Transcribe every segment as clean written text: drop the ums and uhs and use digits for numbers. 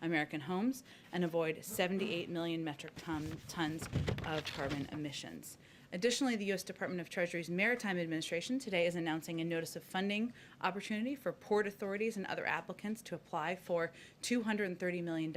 American homes and avoid 78 million metric tons of carbon emissions. Additionally, the U.S. Department of Treasury's Maritime Administration today is announcing a notice of funding opportunity for port authorities and other applicants to apply for $230 million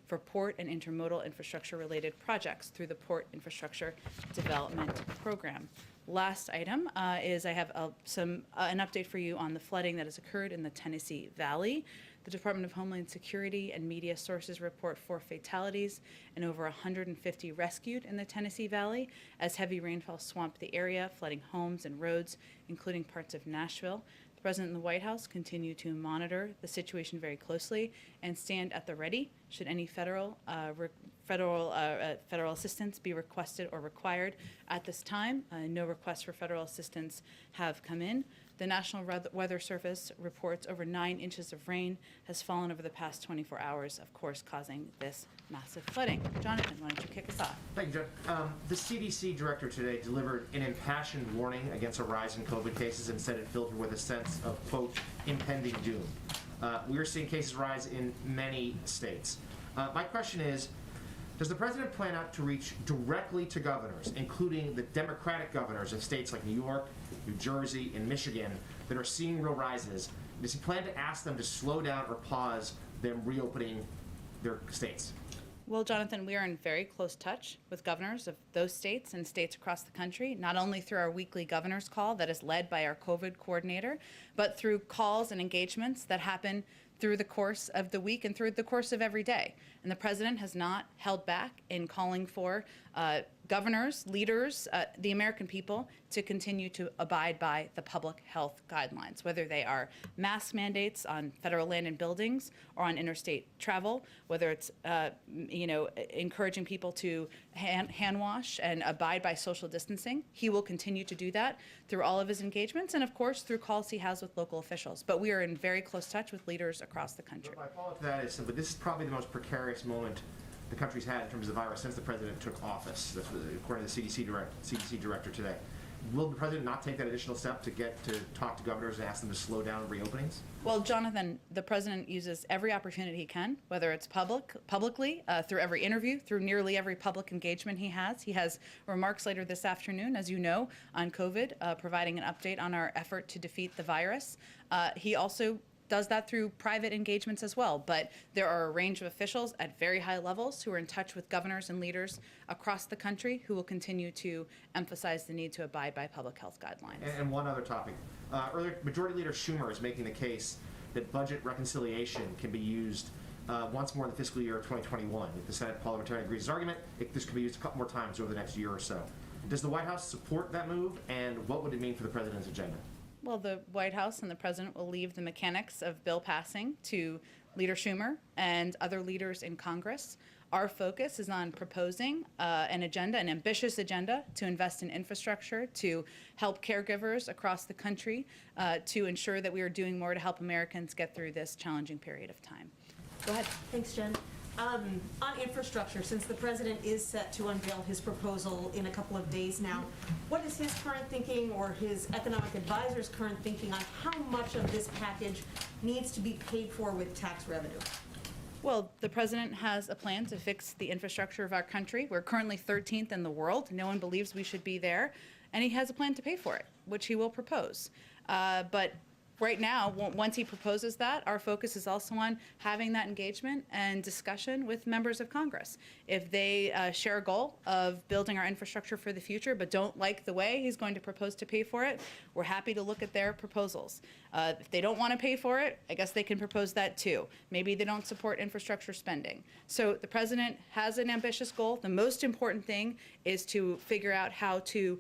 for port and intermodal infrastructure-related projects through the Port Infrastructure Development Program. Last item is I have an update for you on the flooding that has occurred in the Tennessee Valley. The Department of Homeland Security and media sources report 4 fatalities and over 150 rescued in the Tennessee Valley as heavy rainfall swamped the area, flooding homes and roads, including parts of Nashville. The President and the White House continue to monitor the situation very closely and stand at the ready should any federal assistance be requested or required. At this time, no requests for federal assistance have come in. The National Weather Service reports over 9 inches of rain has fallen over the past 24 hours, of course, causing this massive flooding. Jonathan, why don't you kick us off? Thank you, Jen. The CDC director today delivered an impassioned warning against a rise in COVID cases and said it filled her with a sense of, quote, impending doom. We are seeing cases rise in many states. My question is, does the president plan out to reach directly to governors, including the Democratic governors of states like New York, New Jersey, and Michigan that are seeing real rises? Does he plan to ask them to slow down or pause them reopening their states? Well, Jonathan, we are in very close touch with governors of those states and states across the country, not only through our weekly governor's call that is led by our COVID coordinator, but through calls and engagements that happen through the course of the week and through the course of every day. And the president has not held back in calling for governors, leaders, the American people to continue to abide by the public health guidelines, whether they are mask mandates on federal land and buildings or on interstate travel, whether it's encouraging people to hand wash and abide by social distancing. He will continue to do that through all of his engagements and, of course, through calls he has with local officials. But we are in very close touch with leaders across the country. My follow-up to that is simply, this is probably the most precarious moment the country's had in terms of the virus since the president took office. That's according to the CDC director today. Will the president not take that additional step to get to talk to governors and ask them to slow down reopenings? Well, Jonathan, the president uses every opportunity he can, whether it's publicly, through every interview, through nearly every public engagement he has. He has remarks later this afternoon, as you know, on COVID, providing an update on our effort to defeat the virus. He also does that through private engagements as well. But there are a range of officials at very high levels who are in touch with governors and leaders across the country who will continue to emphasize the need to abide by public health guidelines. And one other topic. Earlier, Majority Leader Schumer is making the case that budget reconciliation can be used once more in the fiscal year of 2021. If the Senate parliamentarian agrees with his argument, this could be used a couple more times over the next year or so. Does the White House support that move, and what would it mean for the president's agenda? Well, the White House and the president will leave the mechanics of bill passing to Leader Schumer and other leaders in Congress. Our focus is on proposing an agenda, an ambitious agenda, to invest in infrastructure, to help caregivers across the country, to ensure that we are doing more to help Americans get through this challenging period of time. Go ahead. Thanks, Jen. On infrastructure, since the president is set to unveil his proposal in a couple of days now, what is his current thinking or his economic advisor's current thinking on how much of this package needs to be paid for with tax revenue? Well, the president has a plan to fix the infrastructure of our country. We're currently 13th in the world. No one believes we should be there. And he has a plan to pay for it, which he will propose. But right now, once he proposes that, our focus is also on having that engagement and discussion with members of Congress. If they share a goal of building our infrastructure for the future but don't like the way he's going to propose to pay for it, we're happy to look at their proposals. If they don't want to pay for it, I guess they can propose that too. Maybe they don't support infrastructure spending. So the president has an ambitious goal. The most important thing is to figure out how to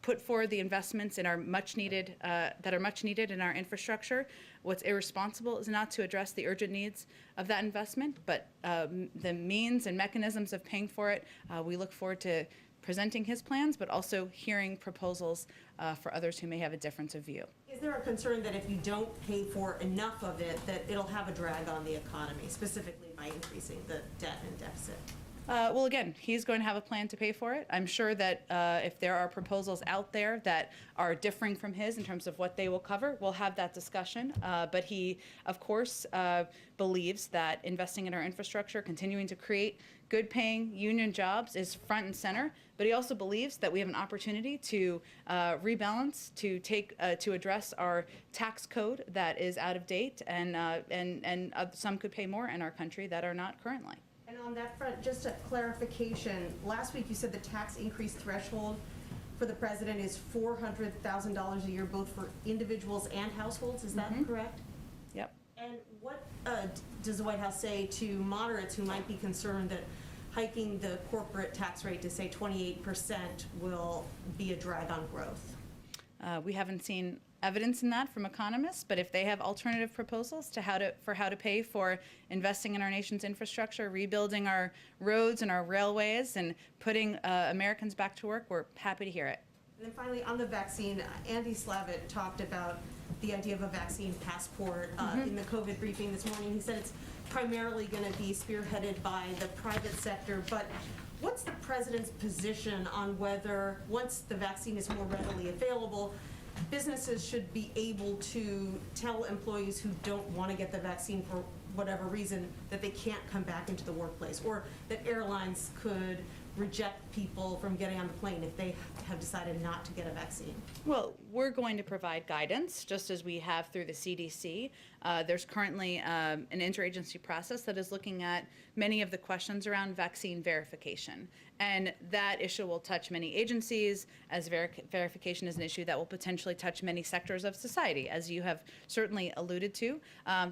put forward the investments in our that are much needed in our infrastructure. What's irresponsible is not to address the urgent needs of that investment, but the means and mechanisms of paying for it. We look forward to presenting his plans, but also hearing proposals for others who may have a difference of view. Is there a concern that if you don't pay for enough of it, that it'll have a drag on the economy, specifically by increasing the debt and deficit? Well, again, he's going to have a plan to pay for it. I'm sure that if there are proposals out there that are differing from his in terms of what they will cover, we'll have that discussion. But he, of course, believes that investing in our infrastructure, continuing to create good-paying union jobs is front and center. But he also believes that we have an opportunity to rebalance, to address our tax code that is out of date, and some could pay more in our country that are not currently. And on that front, just a clarification, last week you said the tax increase threshold for the president is $400,000 a year, both for individuals and households, is that correct? Yep. And what does the White House say to moderates who might be concerned that hiking the corporate tax rate to, say, 28% will be a drag on growth? We haven't seen evidence in that from economists, but if they have alternative proposals to how to pay for investing in our nation's infrastructure, rebuilding our roads and our railways, and putting Americans back to work, we're happy to hear it. And then finally, on the vaccine, Andy Slavitt talked about the idea of a vaccine passport in the COVID briefing this morning. He said it's primarily going to be spearheaded by the private sector, but what's the president's position on whether, once the vaccine is more readily available, businesses should be able to tell employees who don't want to get the vaccine for whatever reason that they can't come back into the workplace, or that airlines could reject people from getting on the plane if they have decided not to get a vaccine? Well, we're going to provide guidance, just as we have through the CDC. There's currently an interagency process that is looking at many of the questions around vaccine verification. And that issue will touch many agencies, as verification is an issue that will potentially touch many sectors of society, as you have certainly alluded to.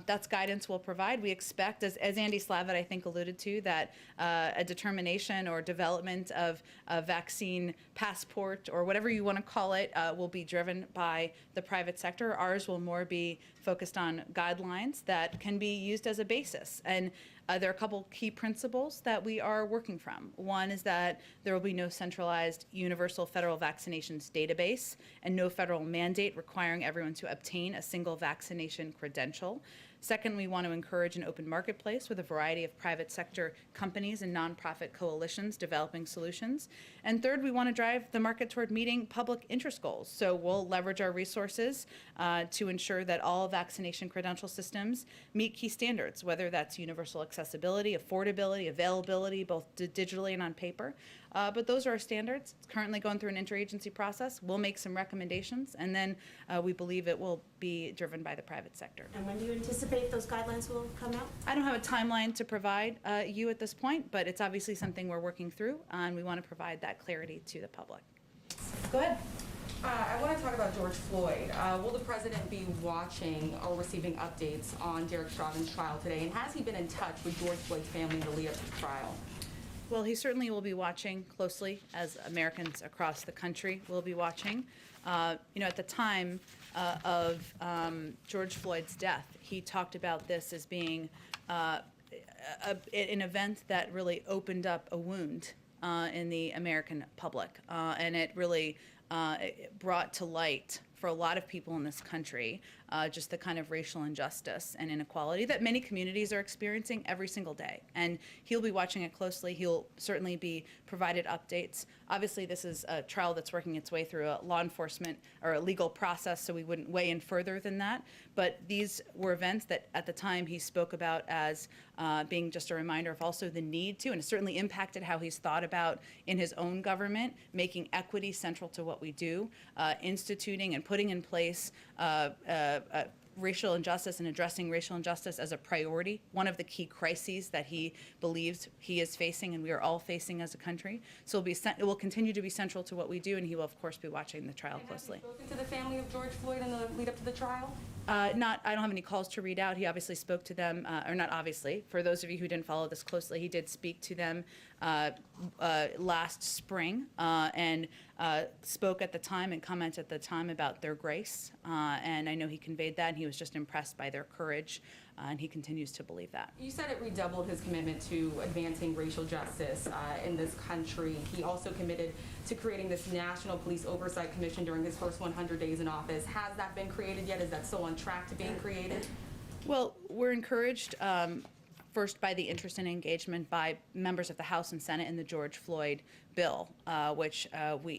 That's guidance we'll provide. We expect, as Andy Slavitt, I think, alluded to, that a determination or development of a vaccine passport, or whatever you want to call it, will be driven by the private sector. Ours will more be focused on guidelines that can be used as a basis. And there are a couple key principles that we are working from. One is that there will be no centralized universal federal vaccinations database and no federal mandate requiring everyone to obtain a single vaccination credential. Second, we want to encourage an open marketplace with a variety of private sector companies and nonprofit coalitions developing solutions. And third, we want to drive the market toward meeting public interest goals. So we'll leverage our resources to ensure that all vaccination credential systems meet key standards, whether that's universal accessibility, affordability, availability, both digitally and on paper. But those are our standards. It's currently going through an interagency process. We'll make some recommendations, and then we believe it will be driven by the private sector. And when do you anticipate those guidelines will come out? I don't have a timeline to provide you at this point, but it's obviously something we're working through, and we want to provide that clarity to the public. Go ahead. I want to talk about George Floyd. Will the president be watching or receiving updates on Derek Chauvin's trial today? And has he been in touch with George Floyd's family in the lead up to the trial? Well, he certainly will be watching closely, as Americans across the country will be watching. At the time of George Floyd's death, he talked about this as being an event that really opened up a wound in the American public, and it really brought to light for a lot of people in this country just the kind of racial injustice and inequality that many communities are experiencing every single day. And he'll be watching it closely. He'll certainly be provided updates. Obviously, this is a trial that's working its way through a law enforcement or a legal process, so we wouldn't weigh in further than that. But these were events that at the time he spoke about as being just a reminder of also the need to, and it certainly impacted how he's thought about in his own government, making equity central to what we do, instituting and putting in place racial injustice and addressing racial injustice as a priority, one of the key crises that he believes he is facing and we are all facing as a country. So it will continue to be central to what we do, and he will, of course, be watching the trial closely. Have you spoken to the family of George Floyd in the lead up to the trial? I don't have any calls to read out. He obviously spoke to them, or not obviously. For those of you who didn't follow this closely, he did speak to them last spring and spoke at the time and commented at the time about their grace. And I know he conveyed that, and he was just impressed by their courage, and he continues to believe that. You said it redoubled his commitment to advancing racial justice in this country. He also committed to creating this National Police Oversight Commission during his first 100 days in office. Has that been created yet? Is that still on track to being created? Well, we're encouraged first by the interest and engagement by members of the House and Senate in the George Floyd bill, which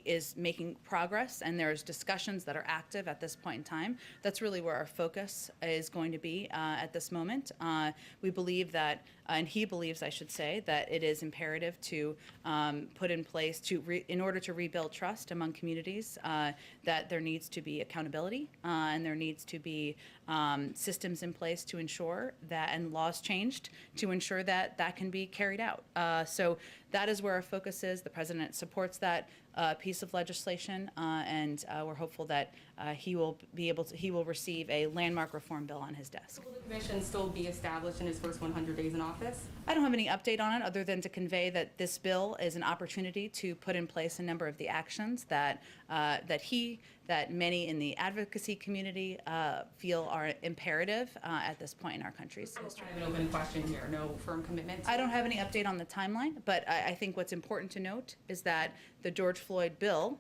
is making progress, and there's discussions that are active at this point in time. That's really where our focus is going to be at this moment. We believe that, and he believes, I should say, that it is imperative to put in place, in order to rebuild trust among communities, that there needs to be accountability, and there needs to be systems in place to ensure that, and laws changed to ensure that that can be carried out. So that is where our focus is. The president supports that piece of legislation, and we're hopeful that he will receive a landmark reform bill on his desk. Will the commission still be established in his first 100 days in office? I don't have any update on it other than to convey that this bill is an opportunity to put in place a number of the actions that that many in the advocacy community feel are imperative at this point in our country's history. Kind of an open question here, no firm commitment? I don't have any update on the timeline, but I think what's important to note is that the George Floyd bill,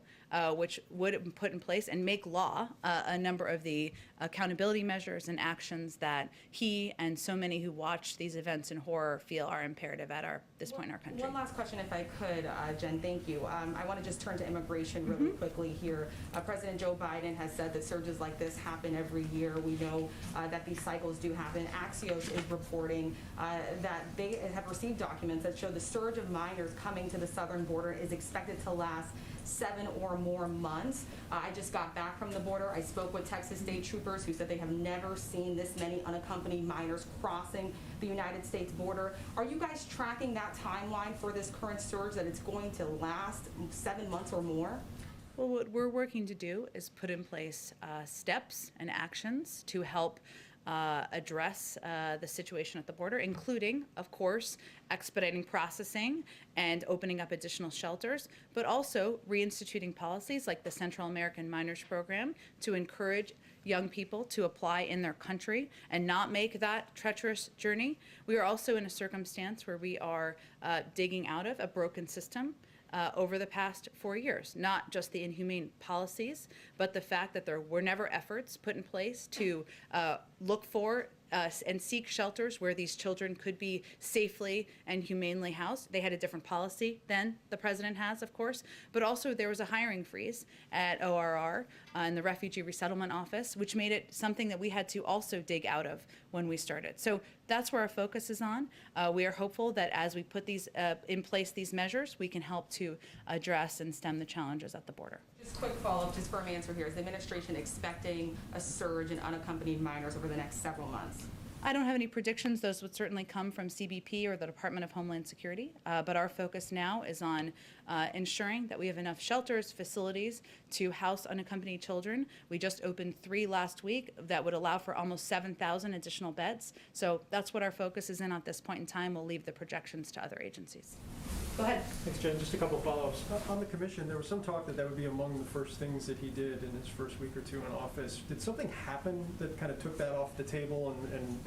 which would put in place and make law a number of the accountability measures and actions that he and so many who watch these events in horror feel are imperative at this point in our country. One last question, if I could, Jen, thank you. I want to just turn to immigration really quickly here. President Joe Biden has said that surges like this happen every year. We know that these cycles do happen. Axios is reporting that they have received documents that show the surge of minors coming to the southern border is expected to last 7 or more months. I just got back from the border. I spoke with Texas state troopers who said they have never seen this many unaccompanied minors crossing the United States border. Are you guys tracking that timeline for this current surge, that it's going to last 7 months or more? Well, what we're working to do is put in place steps and actions to help address the situation at the border, including, of course, expediting processing and opening up additional shelters, but also reinstituting policies like the Central American Minors Program to encourage young people to apply in their country and not make that treacherous journey. We are also in a circumstance where we are digging out of a broken system over the past 4 years, not just the inhumane policies, but the fact that there were never efforts put in place to look for and seek shelters where these children could be safely and humanely housed. They had a different policy than the president has, of course, but also there was a hiring freeze at ORR and the Refugee Resettlement Office, which made it something that we had to also dig out of when we started. So that's where our focus is on. We are hopeful that as we put these in place, these measures, we can help to address and stem the challenges at the border. Just quick follow-up, just firm answer here. Is the administration expecting a surge in unaccompanied minors over the next several months? I don't have any predictions. Those would certainly come from CBP or the Department of Homeland Security. But our focus now is on ensuring that we have enough shelters, facilities to house unaccompanied children. We just opened 3 last week that would allow for almost 7,000 additional beds. So that's what our focus is in at this point in time. We'll leave the projections to other agencies. Go ahead. Thanks, Jen. Just a couple of follow-ups. On the commission, there was some talk that would be among the first things that he did in his first week or two in office. Did something happen that kind of took that off the table and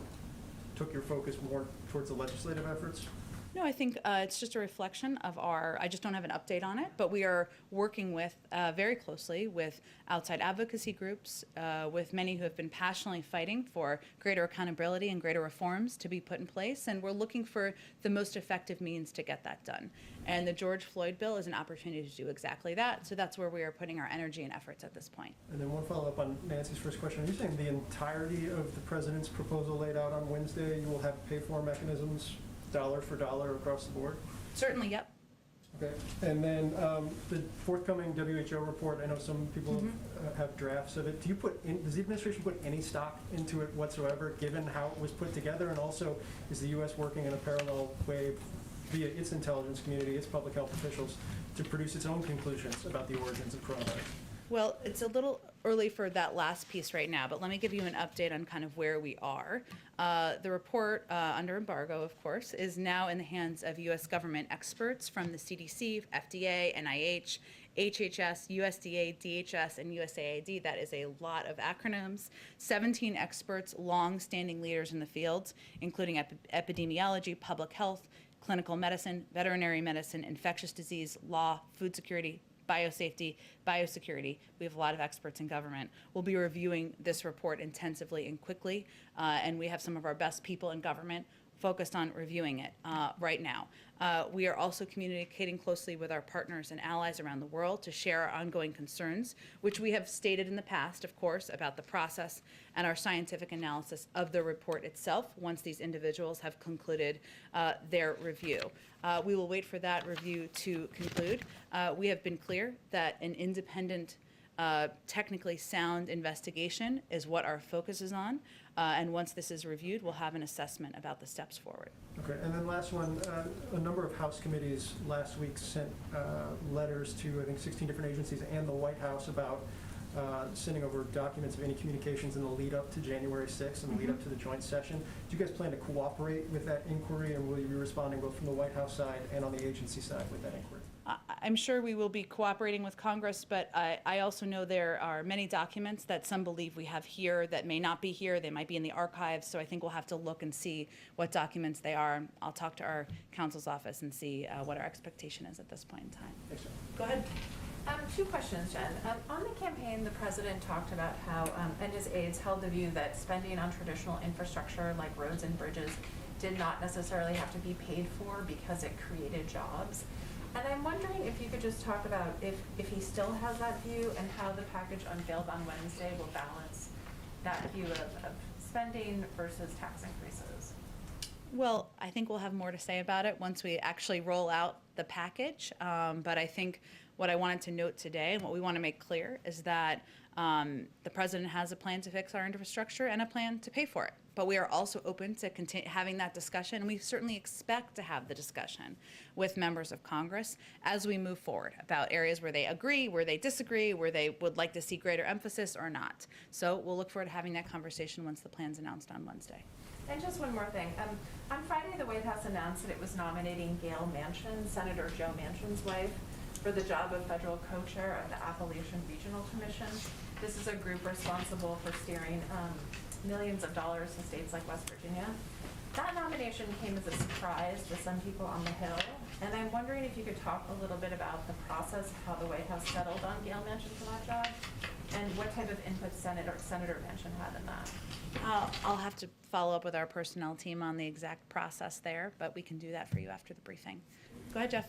took your focus more towards the legislative efforts? No, I think it's just a reflection of I just don't have an update on it, but we are working with very closely with outside advocacy groups, with many who have been passionately fighting for greater accountability and greater reforms to be put in place, and we're looking for the most effective means to get that done. And the George Floyd bill is an opportunity to do exactly that, so that's where we are putting our energy and efforts at this point. And then one follow-up on Nancy's first question. Are you saying the entirety of the president's proposal laid out on Wednesday, you will have pay-for mechanisms dollar for dollar across the board? Certainly, yep. Okay. And then the forthcoming WHO report, I know some people have drafts of it. Does the administration put any stock into it whatsoever, given how it was put together? And also, is the U.S. working in a parallel way via its intelligence community, its public health officials, to produce its own conclusions about the origins of coronavirus? Well, it's a little early for that last piece right now, but let me give you an update on kind of where we are. The report, under embargo, of course, is now in the hands of U.S. government experts from the CDC, FDA, NIH, HHS, USDA, DHS, and USAID. That is a lot of acronyms. 17 experts, long-standing leaders in the field, including epidemiology, public health, clinical medicine, veterinary medicine, infectious disease, law, food security, biosafety, biosecurity. We have a lot of experts in government. We'll be reviewing this report intensively and quickly, and we have some of our best people in government focused on reviewing it right now. We are also communicating closely with our partners and allies around the world to share our ongoing concerns, which we have stated in the past, of course, about the process and our scientific analysis of the report itself once these individuals have concluded their review. We will wait for that review to conclude. We have been clear that an independent, technically sound investigation is what our focus is on. And once this is reviewed, we'll have an assessment about the steps forward. Okay, and then last one, a number of House committees last week sent letters to, I think, 16 different agencies and the White House about sending over documents of any communications in the lead up to January 6th and the lead up to the joint session. Do you guys plan to cooperate with that inquiry, and will you be responding both from the White House side and on the agency side with that inquiry? I'm sure we will be cooperating with Congress, but I also know there are many documents that some believe we have here that may not be here. They might be in the archives, so I think we'll have to look and see what documents they are. I'll talk to our counsel's office and see what our expectation is at this point in time. Thanks, Jen. Go ahead. Two questions, Jen. On the campaign, the president talked about how, and his aides held the view that spending on traditional infrastructure like roads and bridges did not necessarily have to be paid for because it created jobs. And I'm wondering if you could just talk about if he still has that view and how the package unveiled on Wednesday will balance that view of spending versus tax increases. Well, I think we'll have more to say about it once we actually roll out the package. But I think what I wanted to note today and what we want to make clear is that the president has a plan to fix our infrastructure and a plan to pay for it. But we are also open to having that discussion, and we certainly expect to have the discussion with members of Congress as we move forward about areas where they agree, where they disagree, where they would like to see greater emphasis or not. So we'll look forward to having that conversation once the plan's announced on Wednesday. And just one more thing. On Friday, the White House announced that it was nominating Gail Manchin, Senator Joe Manchin's wife, for the job of federal co-chair of the Appalachian Regional Commission. This is a group responsible for steering millions of dollars to states like West Virginia. That nomination came as a surprise to some people on the Hill, and I'm wondering if you could talk a little bit about the process of how the White House settled on Gail Manchin for that job, and what type of input Senator Manchin had in that. I'll have to follow up with our personnel team on the exact process there, but we can do that for you after the briefing. Go ahead, Jeff.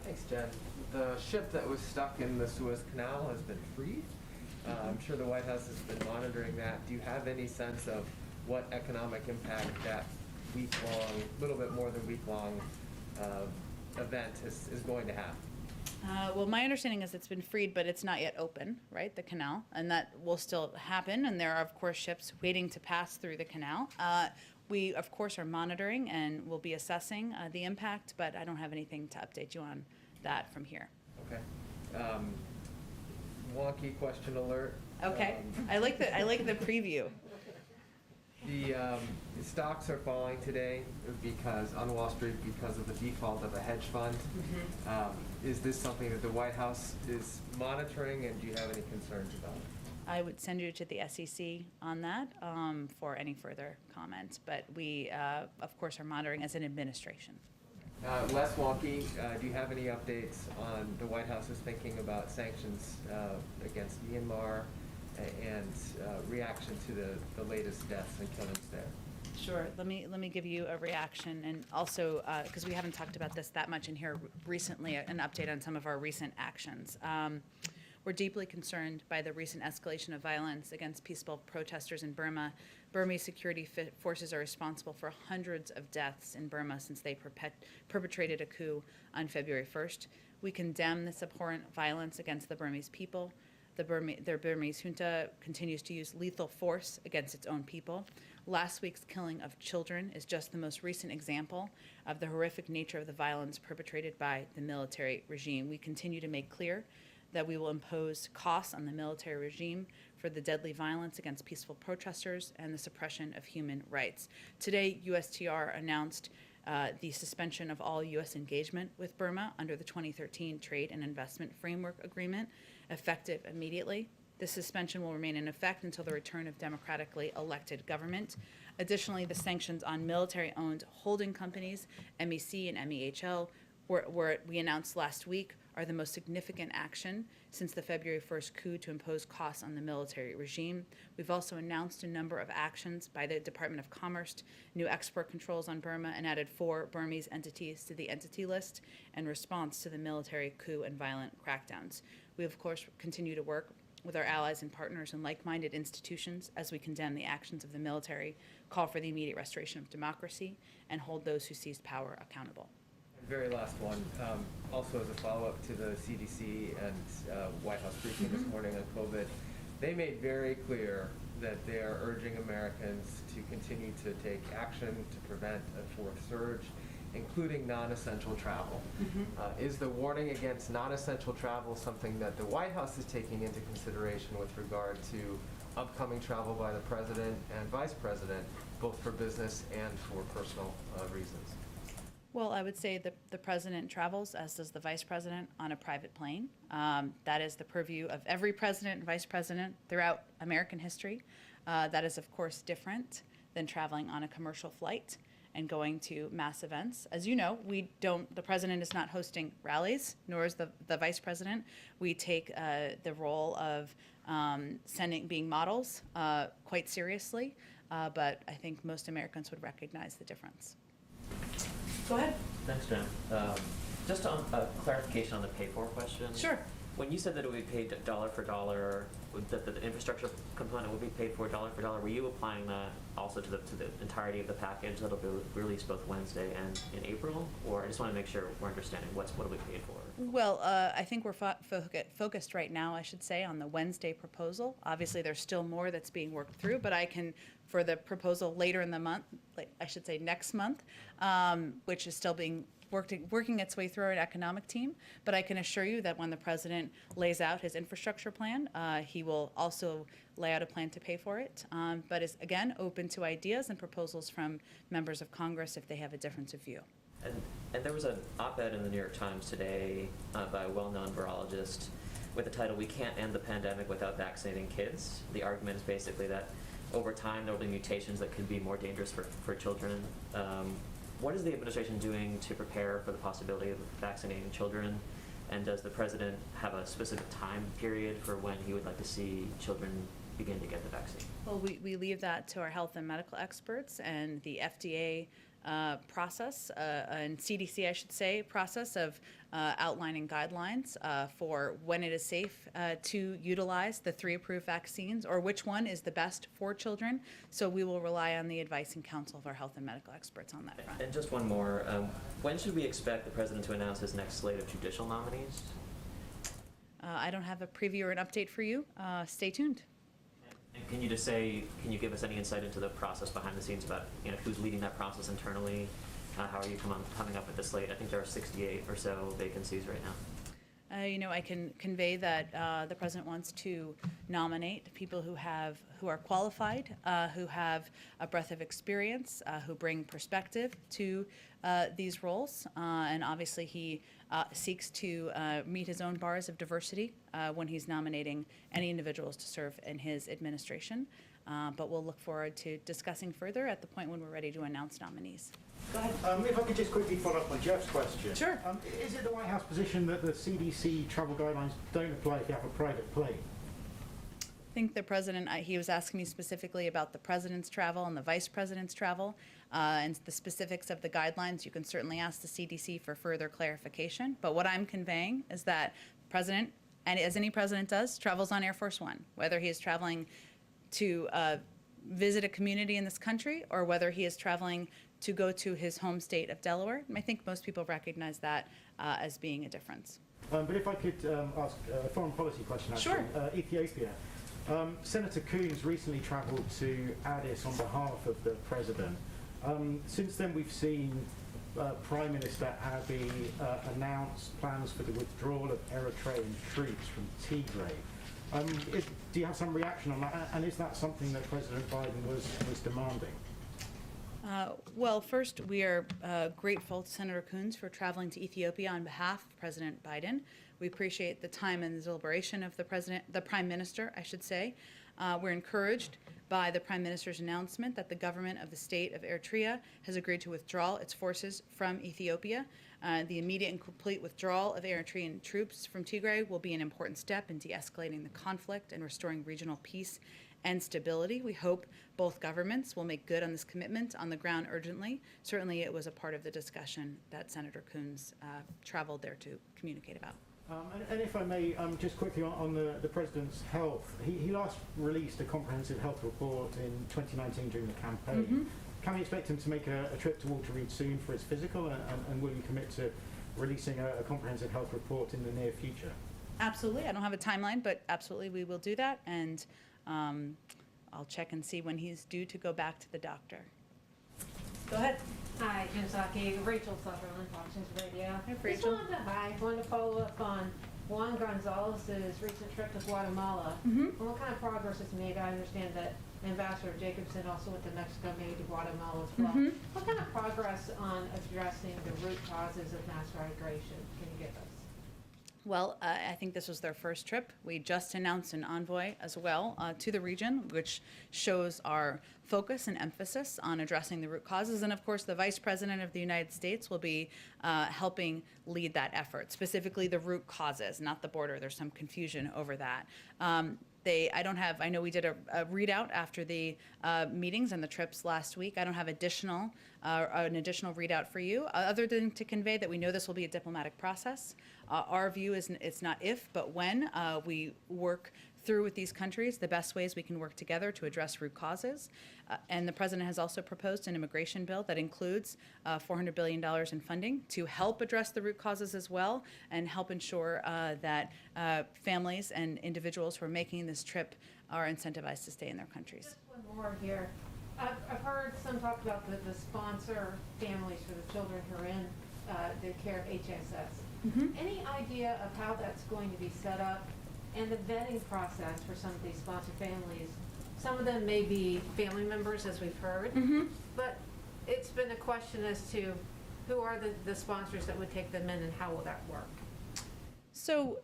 Thanks, Jen. The ship that was stuck in the Suez Canal has been freed. I'm sure the White House has been monitoring that. Do you have any sense of what economic impact that week-long, little bit more than week-long event is going to have? Well, my understanding is it's been freed, but it's not yet open, right, the canal, and that will still happen, and there are, of course, ships waiting to pass through the canal. We, of course, are monitoring and will be assessing the impact, but I don't have anything to update you on that from here. Okay. Wonky question alert. Okay, I like the preview. The stocks are falling today because on Wall Street because of the default of a hedge fund. Is this something that the White House is monitoring, and do you have any concerns about it? I would send you to the SEC on that for any further comments, but we, of course, are monitoring as an administration. Less wonky, do you have any updates on the White House's thinking about sanctions against Myanmar and reaction to the latest deaths and killings there? Sure. Let me give you a reaction, and also because we haven't talked about this that much in here recently, an update on some of our recent actions. We're deeply concerned by the recent escalation of violence against peaceful protesters in Burma. Burmese security forces are responsible for hundreds of deaths in Burma since they perpetrated a coup on February 1st. We condemn this abhorrent violence against the Burmese people. Their Burmese junta continues to use lethal force against its own people. Last week's killing of children is just the most recent example of the horrific nature of the violence perpetrated by the military regime. We continue to make clear that we will impose costs on the military regime for the deadly violence against peaceful protesters and the suppression of human rights. Today, USTR announced the suspension of all U.S. engagement with Burma under the 2013 Trade and Investment Framework Agreement, effective immediately. This suspension will remain in effect until the return of democratically elected government. Additionally, the sanctions on military-owned holding companies, MEC and MEHL, we announced last week, are the most significant action since the February 1st coup to impose costs on the military regime. We've also announced a number of actions by the Department of Commerce, new export controls on Burma, and added 4 Burmese entities to the entity list in response to the military coup and violent crackdowns. We, of course, continue to work with our allies and partners and like-minded institutions as we condemn the actions of the military, call for the immediate restoration of democracy, and hold those who seized power accountable. Very last one, also as a follow-up to the CDC and White House briefing this morning on COVID, they made very clear that they are urging Americans to continue to take action to prevent a fourth surge, including non-essential travel. Is the warning against non-essential travel something that the White House is taking into consideration with regard to upcoming travel by the President and Vice President, both for business and for personal reasons? Well, I would say that the president travels, as does the vice president, on a private plane. That is the purview of every president and vice president throughout American history. That is, of course, different than traveling on a commercial flight and going to mass events. As you know, the president is not hosting rallies, nor is the vice president. We take the role of being models quite seriously, but I think most Americans would recognize the difference. Go ahead. Thanks, Jen. Just on clarification on the pay for question. Sure. When you said that it would be paid dollar for dollar, that the infrastructure component would be paid for dollar, were you applying that also to the entirety of the package that'll be released both Wednesday and in April? Or I just want to make sure we're understanding what will be paid for. Well, I think we're focused right now, I should say, on the Wednesday proposal. Obviously, there's still more that's being worked through, but I can, for the proposal later in the month, I should say next month, which is still being working its way through our economic team. But I can assure you that when the president lays out his infrastructure plan, he will also lay out a plan to pay for it, but is, again, open to ideas and proposals from members of Congress if they have a difference of view. And there was an op-ed in the New York Times today by a well-known virologist with the title, "We Can't End the Pandemic Without Vaccinating Kids." The argument is basically that over time there will be mutations that could be more dangerous for children. What is the administration doing to prepare for the possibility of vaccinating children? And does the president have a specific time period for when he would like to see children begin to get the vaccine? Well, we leave that to our health and medical experts and the FDA process, and CDC, I should say, process of outlining guidelines for when it is safe to utilize the 3 approved vaccines, or which one is the best for children. So we will rely on the advice and counsel of our health and medical experts on that front. And just one more, when should we expect the president to announce his next slate of judicial nominees? I don't have a preview or an update for you. Stay tuned. And can you give us any insight into the process behind the scenes about, who's leading that process internally? How are you coming up with the slate? I think there are 68 or so vacancies right now. I can convey that the president wants to nominate people who are qualified, who have a breadth of experience, who bring perspective to these roles, and obviously he seeks to meet his own bars of diversity when he's nominating any individuals to serve in his administration. But we'll look forward to discussing further at the point when we're ready to announce nominees. Go ahead. If I could just quickly follow up on Jeff's question. Sure. Is it the White House position that the CDC travel guidelines don't apply if you have a private plane? I think the president, he was asking me specifically about the president's travel and the vice president's travel, and the specifics of the guidelines. You can certainly ask the CDC for further clarification. But what I'm conveying is that the president, and as any president does, travels on Air Force One, whether he is traveling to visit a community in this country or whether he is traveling to go to his home state of Delaware. I think most people recognize that as being a difference. But if I could ask a foreign policy question, actually. Sure. Ethiopia. Senator Coons recently travelled to Addis on behalf of the president. Since then, we've seen Prime Minister Abiy announce plans for the withdrawal of Eritrean troops from Tigray. Do you have some reaction on that? And is that something that President Biden was demanding? Well, first, we are grateful to Senator Coons for traveling to Ethiopia on behalf of President Biden. We appreciate the time and the deliberation of the Prime Minister, I should say. We're encouraged by the Prime Minister's announcement that the government of the state of Eritrea has agreed to withdraw its forces from Ethiopia. The immediate and complete withdrawal of Eritrean troops from Tigray will be an important step in de-escalating the conflict and restoring regional peace and stability. We hope both governments will make good on this commitment on the ground urgently. Certainly it was a part of the discussion that Senator Coons traveled there to communicate about. And if I may, just quickly on the President's health, he last released a comprehensive health report in 2019 during the campaign. Can we expect him to make a trip to Walter Reed soon for his physical, and will you commit to releasing a comprehensive health report in the near future? Absolutely. I don't have a timeline, but absolutely we will do that, and I'll check and see when he's due to go back to the doctor. Go ahead. Hi, Psaki, Rachel Sutherland, Fox News Radio. Hi, Rachel. Wanted to follow up on Juan Gonzalez's recent trip to Guatemala. And what kind of progress is made? I understand that Ambassador Jacobson also went to Mexico, maybe to Guatemala as well. What kind of progress on addressing the root causes of mass migration can you give us? Well, I think this was their first trip. We just announced an envoy as well to the region, which shows our focus and emphasis on addressing the root causes. And of course, the Vice President of the United States will be helping lead that effort, specifically the root causes, not the border. There's some confusion over that. I know we did a readout after the meetings and the trips last week. I don't have an additional readout for you, other than to convey that we know this will be a diplomatic process. Our view is it's not if, but when we work through with these countries, the best ways we can work together to address root causes. And the president has also proposed an immigration bill that includes $400 billion in funding to help address the root causes as well, and help ensure that families and individuals who are making this trip are incentivized to stay in their countries. Just one more here. I've heard some talk about the sponsor families for the children who are in the care of HSS. Any idea of how that's going to be set up? And the vetting process for some of these sponsor families, some of them may be family members, as we've heard, but it's been a question as to who are the sponsors that would take them in and how will that work? So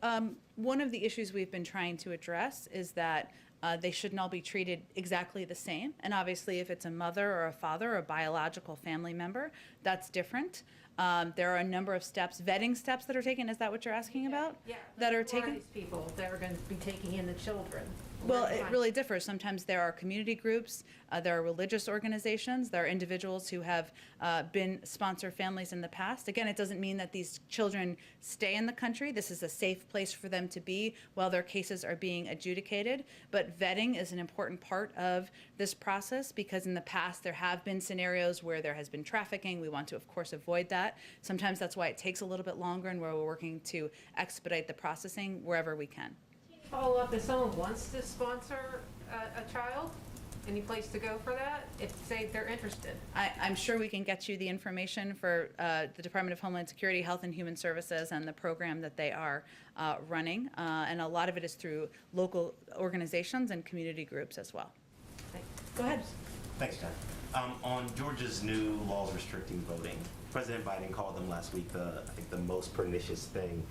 one of the issues we've been trying to address is that they shouldn't all be treated exactly the same. And obviously, if it's a mother or a father or a biological family member, that's different. There are a number of steps, vetting steps that are taken. Is that what you're asking about? Yeah. That are Who taken? these people that are going to be taking in the children? Well, it really differs. Sometimes there are community groups, there are religious organizations, there are individuals who have been sponsor families in the past. Again, it doesn't mean that these children stay in the country. This is a safe place for them to be while their cases are being adjudicated. But vetting is an important part of this process, because in the past there have been scenarios where there has been trafficking. We want to, of course, avoid that. Sometimes that's why it takes a little bit longer, and where we're working to expedite the processing wherever we can. Follow up, if someone wants to sponsor a child, any place to go for that, if, say, they're interested? I'm sure we can get you the information for the Department of Homeland Security, Health and Human Services, and the program that they are running. And a lot of it is through local organizations and community groups as well. Go ahead. Thanks, Jen. On Georgia's new laws restricting voting, President Biden called them last week I think the most pernicious thing.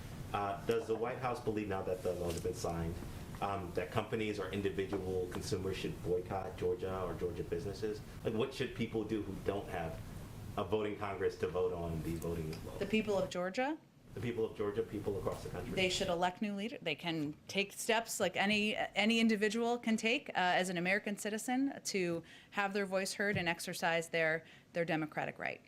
Does the White House believe, now that the laws have been signed, that companies or individual consumers should boycott Georgia or Georgia businesses? Like, what should people do who don't have a voting Congress to vote on these voting laws? The people of Georgia, The people of Georgia, people across the country. they should elect new leaders. They can take steps like any individual can take as an American citizen to have their voice heard and exercise their democratic right.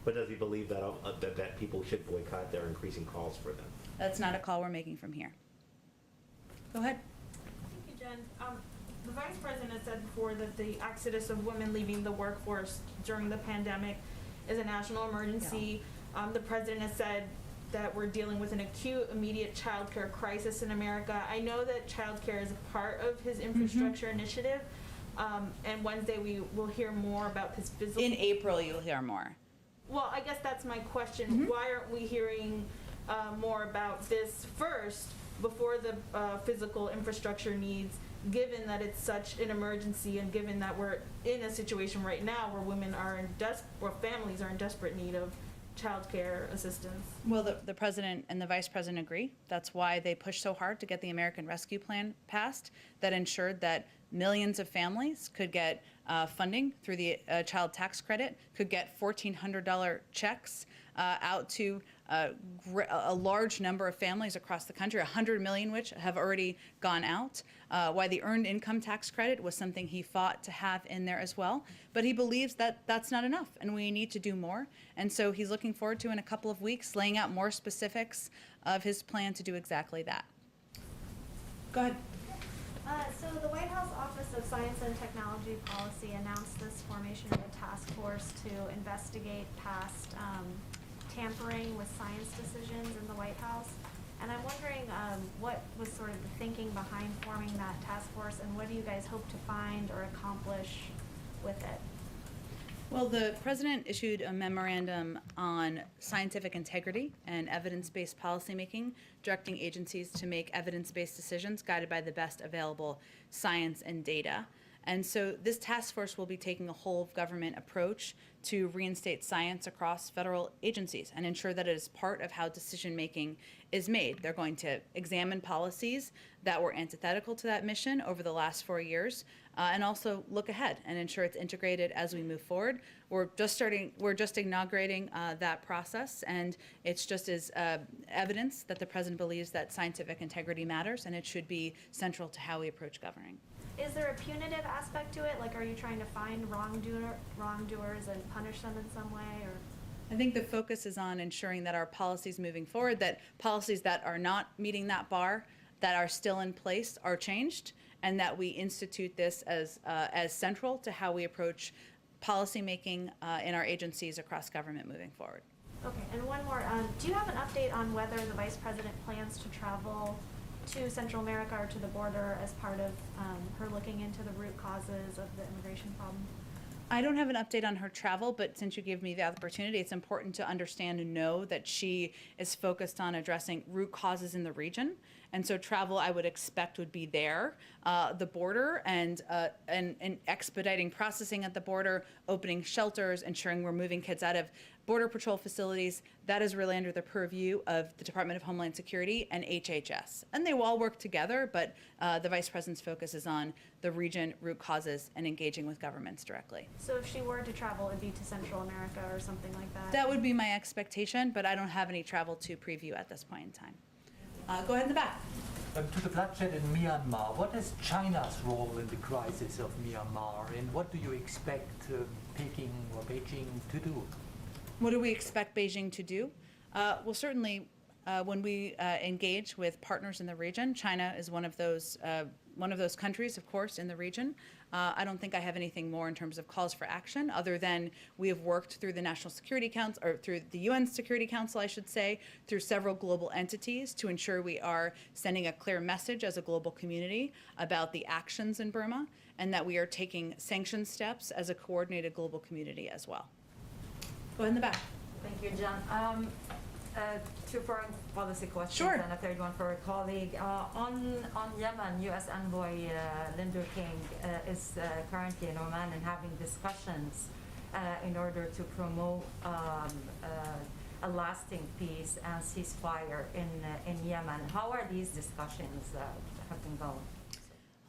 But does he believe that people should boycott? There are increasing calls for them. That's not a call we're making from here. Go ahead. Thank you, Jen. The Vice President said before that the exodus of women leaving the workforce during the pandemic is a national emergency. The President has said that we're dealing with an acute, immediate childcare crisis in America. I know that childcare is a part of his infrastructure initiative, and Wednesday we will hear more about his physical... In April, you'll hear more. Well, I guess that's my question. Why aren't we hearing more about this first before the physical infrastructure needs, given that it's such an emergency and given that we're in a situation right now where women are where families are in desperate need of child care assistance? Well, the president and the vice president agree. That's why they pushed so hard to get the American Rescue Plan passed, that ensured that millions of families could get funding through the child tax credit, could get $1,400 checks out to a large number of families across the country, 100 million which have already gone out. Why the earned income tax credit was something he fought to have in there as well. But he believes that that's not enough and we need to do more. And so he's looking forward to, in a couple of weeks, laying out more specifics of his plan to do exactly that. Go ahead. So the White House Office of Science and Technology Policy announced this formation of a task force to investigate past tampering with science decisions in the White House. And I'm wondering what was sort of the thinking behind forming that task force, and what do you guys hope to find or accomplish with it? Well, the president issued a memorandum on scientific integrity and evidence-based policymaking, directing agencies to make evidence-based decisions guided by the best available science and data. And so this task force will be taking a whole-of-government approach to reinstate science across federal agencies and ensure that it is part of how decision-making is made. They're going to examine policies that were antithetical to that mission over the last 4 years, and also look ahead and ensure it's integrated as we move forward. We're just inaugurating that process, and it's just as evidence that the president believes that scientific integrity matters, and it should be central to how we approach governing. Is there a punitive aspect to it? Like, are you trying to find wrongdoers and punish them in some way, or? I think the focus is on ensuring that our policies moving forward, that policies that are not meeting that bar, that are still in place, are changed, and that we institute this as central to how we approach policymaking in our agencies across government moving forward. Okay, and one more. Do you have an update on whether the Vice President plans to travel to Central America or to the border as part of her looking into the root causes of the immigration problem? I don't have an update on her travel, but since you gave me the opportunity, it's important to understand and know that she is focused on addressing root causes in the region. And so travel, I would expect, would be there, the border, and expediting processing at the border, opening shelters, ensuring we're moving kids out of Border Patrol facilities. That is really under the purview of the Department of Homeland Security and HHS. And they will all work together, but the Vice President's focus is on the region, root causes, and engaging with governments directly. So if she were to travel, it'd be to Central America or something like that? That would be my expectation, but I don't have any travel to preview at this point in time. Go ahead in the back. To the bloodshed in Myanmar, what is China's role in the crisis of Myanmar, and what do you expect Peking or Beijing to do? What do we expect Beijing to do? Well, certainly when we engage with partners in the region, China is one of those countries, of course, in the region. I don't think I have anything more in terms of calls for action, other than we have worked through the National Security Council, or through the UN Security Council, I should say, through several global entities to ensure we are sending a clear message as a global community about the actions in Burma, and that we are taking sanction steps as a coordinated global community as well. Go ahead in the back. Thank you, John. Two foreign policy questions. Sure. And a third one for a colleague. On Yemen, U.S. Envoy Linder King is currently in Oman and having discussions in order to promote a lasting peace and ceasefire in Yemen. How are these discussions have been going?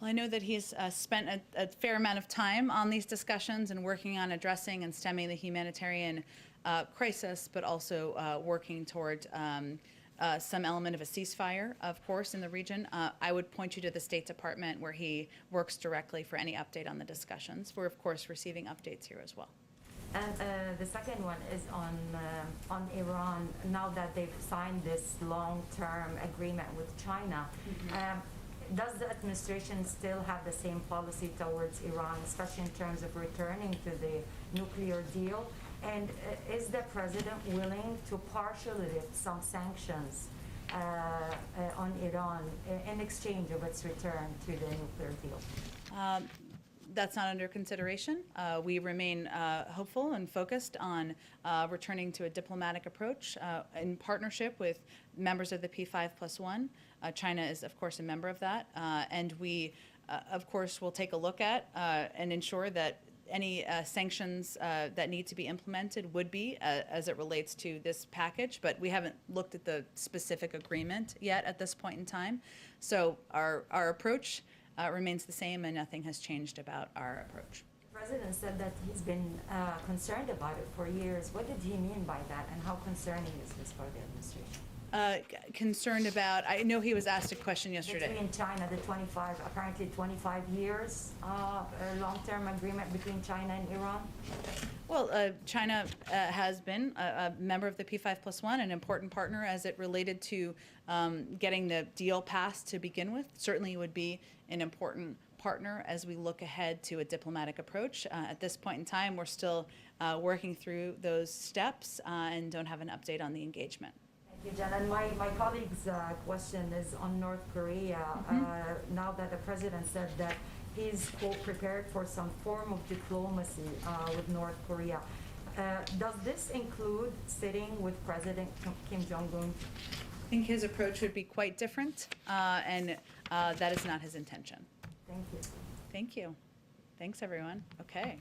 Well, I know that he's spent a fair amount of time on these discussions and working on addressing and stemming the humanitarian crisis, but also working toward some element of a ceasefire, of course, in the region. I would point you to the State Department, where he works directly for any update on the discussions. We're, of course, receiving updates here as well. And the second one is on Iran. Now that they've signed this long-term agreement with China, does the administration still have the same policy towards Iran, especially in terms of returning to the nuclear deal? And is the president willing to partially lift some sanctions on Iran in exchange of its return to the nuclear deal? That's not under consideration. We remain hopeful and focused on returning to a diplomatic approach in partnership with members of the P5+1. China is, of course, a member of that. And we, of course, will take a look at and ensure that any sanctions that need to be implemented would be as it relates to this package. But we haven't looked at the specific agreement yet at this point in time. So our approach remains the same, and nothing has changed about our approach. The president said that he's been concerned about it for years. What did he mean by that, and how concerning is this for the administration? Concerned about, I know he was asked a question yesterday. Between China, the 25 years long-term agreement between China and Iran? Well, China has been a member of the P5+1, an important partner as it related to getting the deal passed to begin with. Certainly would be an important partner as we look ahead to a diplomatic approach. At this point in time, we're still working through those steps and don't have an update on the engagement. Thank you, Jen. And my colleague's question is on North Korea. Now that the president said that he's, quote, prepared for some form of diplomacy with North Korea. Does this include sitting with President Kim Jong-un? I think his approach would be quite different, and that is not his intention. Thank you. Thank you. Thanks, everyone. Okay.